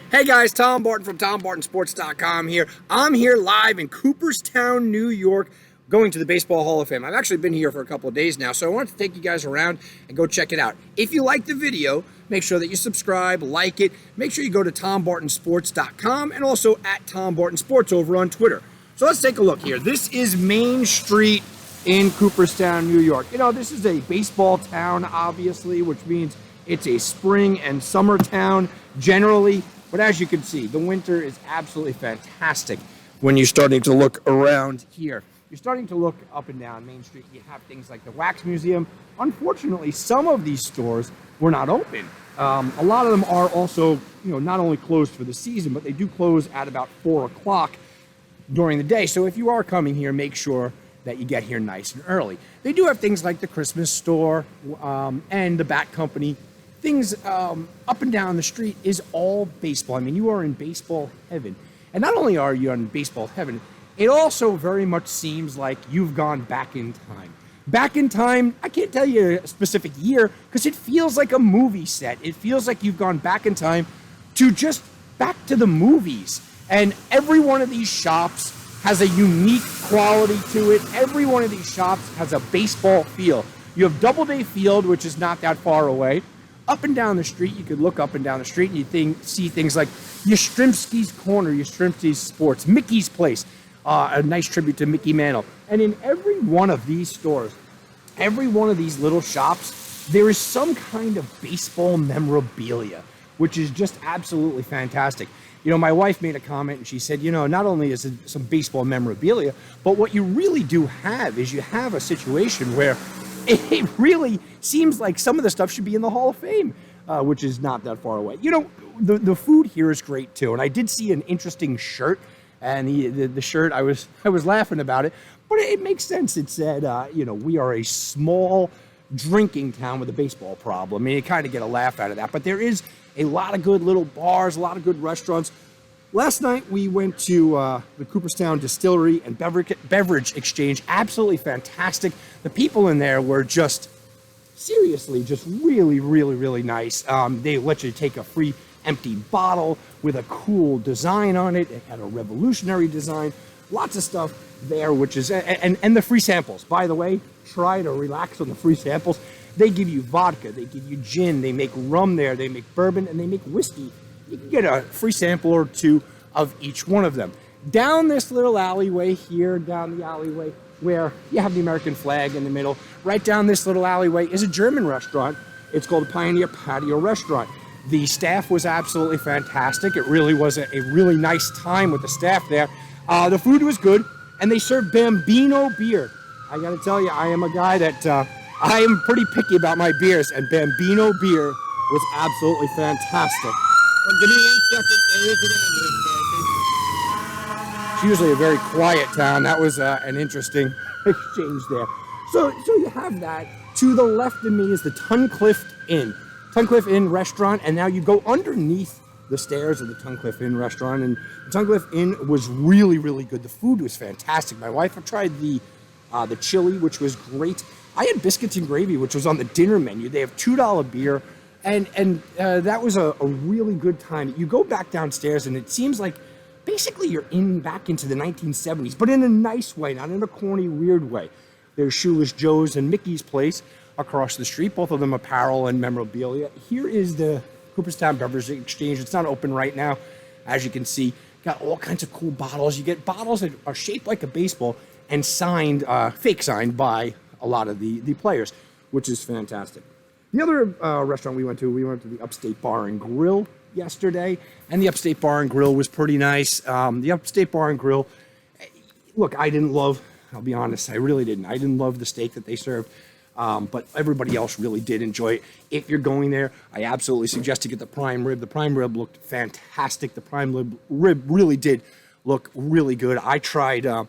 Hey guys, Tom Barton from TomBartonSports.com here. I'm here live in Cooperstown, New York, going to the Baseball Hall of Fame. I've actually been here for a couple of days now, so I wanted to take you guys around and go check it out. If you like the video, make sure that you subscribe, like it. Make sure you go to TomBartonSports.com and also at TomBartonSports over on Twitter. So let's take a look here. This is Main Street in Cooperstown, New York. You know, this is a baseball town, obviously, which means it's a spring and summer town generally. But as you can see, the winter is absolutely fantastic when you're starting to look around here. You're starting to look up and down Main Street. You have things like the Wax Museum. Unfortunately, some of these stores were not open. A lot of them are also, not only closed for the season, but they do close at about 4 o'clock during the day. So if you are coming here, make sure that you get here nice and early. They do have things like the Christmas store and the Bat Company. Things up and down the street is all baseball. I mean, you are in baseball heaven. And not only are you in baseball heaven, it also very much seems like you've gone back in time. Back in time, I can't tell you a specific year because it feels like a movie set. It feels like you've gone back in time to just back to the movies. And every one of these shops has a unique quality to it. Every one of these shops has a baseball feel. You have Doubleday Field, which is not that far away. Up and down the street, you could look up and down the street and you see things like Yastrzemski's Corner, Yastrzemski's Sports, Mickey's Place, a nice tribute to Mickey Mantle. And in every one of these stores, every one of these little shops, there is some kind of baseball memorabilia, which is just absolutely fantastic. My wife made a comment and she said, not only is it some baseball memorabilia, but what you really do have is you have a situation where it really seems like some of the stuff should be in the Hall of Fame, which is not that far away. The food here is great too, and I did see an interesting shirt, and the shirt I was laughing about it, but it makes sense. It said, we are a small drinking town with a baseball problem. I mean, you kind of get a laugh out of that, but there is a lot of good little bars, a lot of good restaurants. Last night we went to the Cooperstown Distillery and Beverage Exchange. Absolutely fantastic. The people in there were just seriously just really, really, really nice. They let you take a free empty bottle with a cool design on it. It had a revolutionary design. Lots of stuff there, which is, and the free samples. By the way, try to relax on the free samples. They give you vodka, they give you gin, they make rum there, they make bourbon, and they make whiskey. You can get a free sample or two of each one of them. Down this little alleyway here, down the alleyway where you have the American flag in the middle, right down this little alleyway is a German restaurant. It's called Pioneer Patio Restaurant. The staff was absolutely fantastic. It really was a really nice time with the staff there. The food was good, and they served Bambino beer. I gotta tell you, I am a guy that, I am pretty picky about my beers, and Bambino beer was absolutely fantastic. Give me 1 second. There is an ambulance. It's usually a very quiet town. That was an interesting exchange there. So you have that. To the left of me is the Tuncliffe Inn. Tuncliffe Inn restaurant, and now you go underneath the stairs of the Tuncliffe Inn restaurant, and the Tuncliffe Inn was really, really good. The food was fantastic. My wife tried the chili, which was great. I had biscuits and gravy, which was on the dinner menu. They have $2 beer. And that was a really good time. You go back downstairs, and it seems like basically you're back into the 1970s, but in a nice way, not in a corny, weird way. There's Shoeless Joe's and Mickey's Place across the street, both of them apparel and memorabilia. Here is the Cooperstown Beverage Exchange. It's not open right now, as you can see. Got all kinds of cool bottles. You get bottles that are shaped like a baseball and signed, fake signed by a lot of the players, which is fantastic. The other restaurant we went to the Upstate Bar and Grill yesterday, and the Upstate Bar and Grill was pretty nice. The Upstate Bar and Grill, look, I'll be honest, I really didn't. I didn't love the steak that they served, but everybody else really did enjoy it. If you're going there, I absolutely suggest to get the prime rib. The prime rib looked fantastic. The prime rib really did look really good. I tried a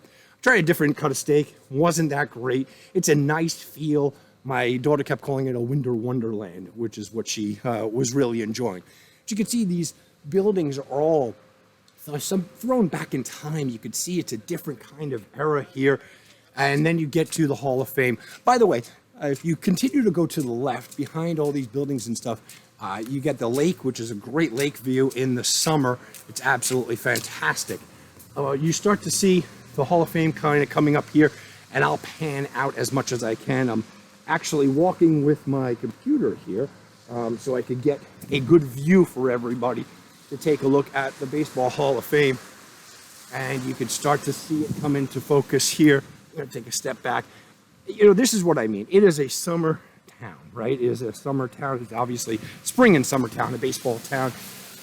different cut of steak. Wasn't that great. It's a nice feel. My daughter kept calling it a winter wonderland, which is what she was really enjoying. As you can see, these buildings are all thrown back in time. You could see it's a different kind of era here. And then you get to the Hall of Fame. By the way, if you continue to go to the left, behind all these buildings and stuff, You get the lake, which is a great lake view in the summer. It's absolutely fantastic. You start to see the Hall of Fame kind of coming up here, and I'll pan out as much as I can. I'm actually walking with my computer here so I could get a good view for everybody to take a look at the Baseball Hall of Fame. And you can start to see it come into focus here. I'm going to take a step back. You know, this is what I mean. It is a summer town, right? It is a summer town. It's obviously spring and summer town, a baseball town.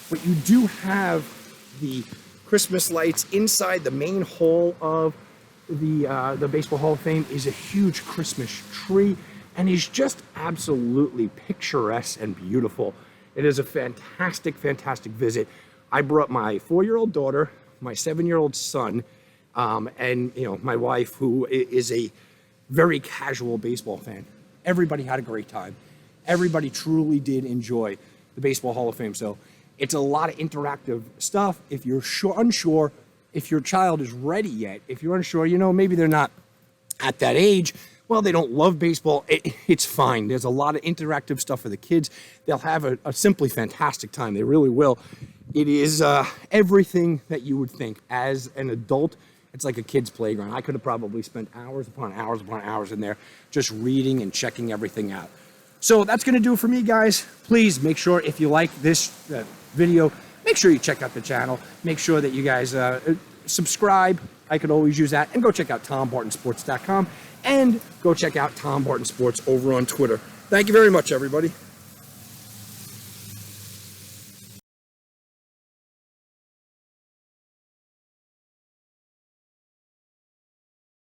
But you do have the Christmas lights inside the main hall of the Baseball Hall of Fame is a huge Christmas tree, and is just absolutely picturesque and beautiful. It is a fantastic, fantastic visit. I brought my 4-year-old daughter, my 7-year-old son, and my wife, who is a very casual baseball fan. Everybody had a great time. Everybody truly did enjoy the Baseball Hall of Fame. So it's a lot of interactive stuff. If you're unsure if your child is ready yet, if you're unsure, maybe they're not at that age, well, they don't love baseball, it's fine. There's a lot of interactive stuff for the kids. They'll have a simply fantastic time. They really will. It is everything that you would think. As an adult, it's like a kid's playground. I could have probably spent hours upon hours upon hours in there just reading and checking everything out. So that's going to do it for me, guys. Please make sure, if you like this video, make sure you check out the channel. Make sure that you guys subscribe. I could always use that. And go check out TomBartonSports.com. And go check out Tom Barton Sports over on Twitter. Thank you very much, everybody.